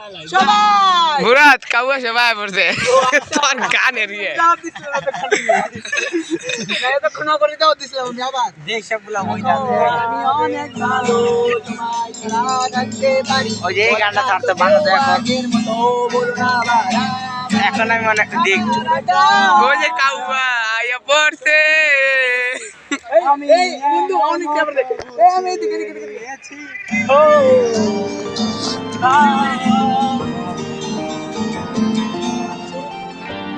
সবাই মুরাদ কাউয়া সবাই পড়ছে তোর গান এরিয়ে দাও দিছিল না তো খালি না তো কোন করে দাও দিছিলাম আমি আবার দেখ সবগুলা হই না আমি অনেক ভালো তোমায় ছাড়া থাকতে পারি ওই যে এই গানটা ছাড়তে বানাতে এখন আগের মতো বলো না বাড়া এখন আমি অনেক দেখছি ওই যে কাউয়া আয়া পড়ছে আমি এই বন্ধু অনেক ক্যামেরা দেখে এই আমি এদিকে এদিকে আছি ও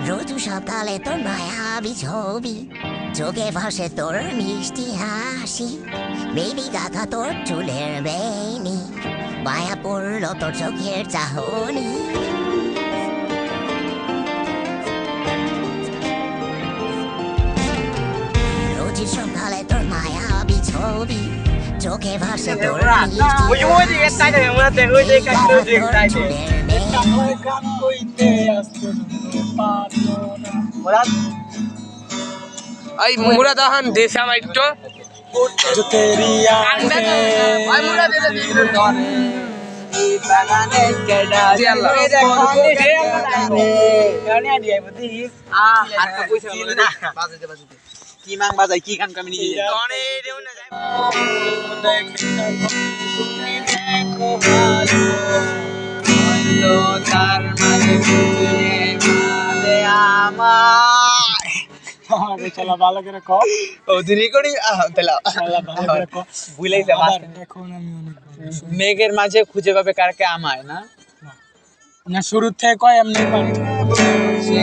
রোজ সকালে তোর মায়াবী ছবি চোখে ভাসে তোর মিষ্টি হাসি বেবি গাথা তোর চুলের বেনি মায়া পড়ল তোর চোখের চাহনি রোজ সকালে তোর মায়াবী ছবি চোখে ভাসে তোর ওই যে ওই দিকে তাইতে আমরা দেখ ওই যে কাজ করে দেখ তাইতে ওই গান কইতে আসতো পারলো না ওরা এই মুরাদ এখন দেশা মাইটো जो तेरी आंखें ভাই মুরাদ এটা দিন ধরে এই বাগানে কেডা জিয়াল্লাহ। রে দেখো গানে আইডিয়া বুঝি আর তো কইছে না বাজাতে কি মাং বাজাই কি গান কামি নিয়ে গানে দেও না যাই দেখো ভালো হইলো তার মাঝে খুঁজে মাঝে আমার আরে চলা ভালো করে কও ও তুই রেকর্ডিং তেলা চলা ভালো করে কও ভুলেইছে এখন আমি অনেক মেঘের মাঝে খুঁজে পাবে কারকে আমায় না না শুরু থেকে কয় এমনি পারি সে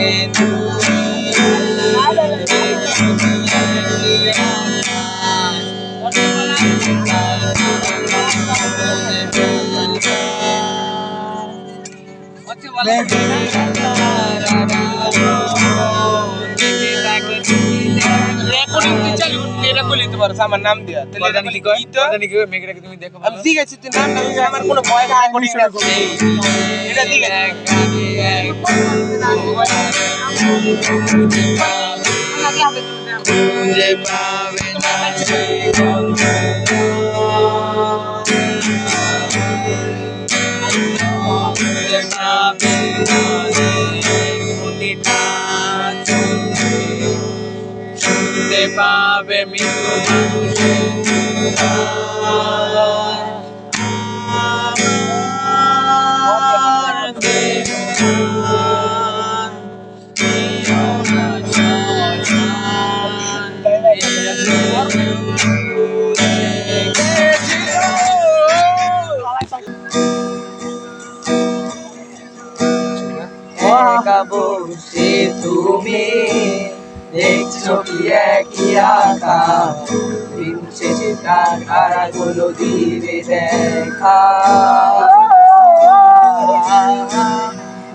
রেকর্ডিং তুই চালু এটা কইলি তোমার আমার নাম দিয়া তাহলে জানি কি কয় জানি কি মেঘটাকে তুমি দেখো আমি ঠিক আছে তুই নাম নাম আমার কোনো ভয় না রেকর্ডিং এটা ঠিক আছে খুঁজে পাবে না সেই গল্প খুঁজে পাবে না প্রতিটা শুনতে পাবে মৃত্যু মানুষের বসে তুমি দেখছো কি একই আকাশ দিন শেষে তার তারাগুলো দিবে দেখা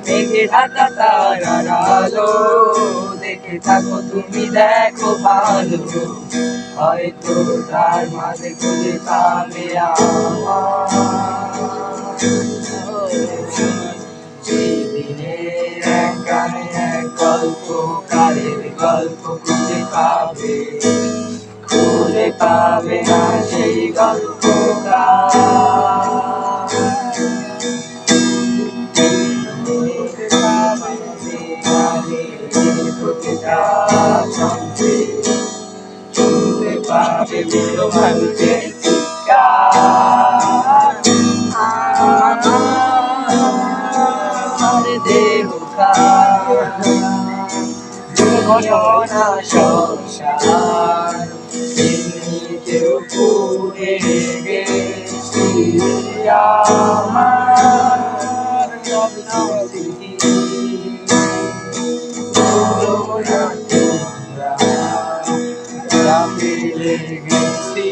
মেঘে ঢাকা তারার আলো দেখে থাকো তুমি দেখো ভালো হয়তো তার মাঝে খুঁজে পাবে এক গানে এক গল্প কারের গল্প খুঁজে পাবে না সেই গল্প শুনতে পাবে বিন্দু মানুষের ঘটনা সংসার কেউ পুরে গেছি আমার মিলে গেছি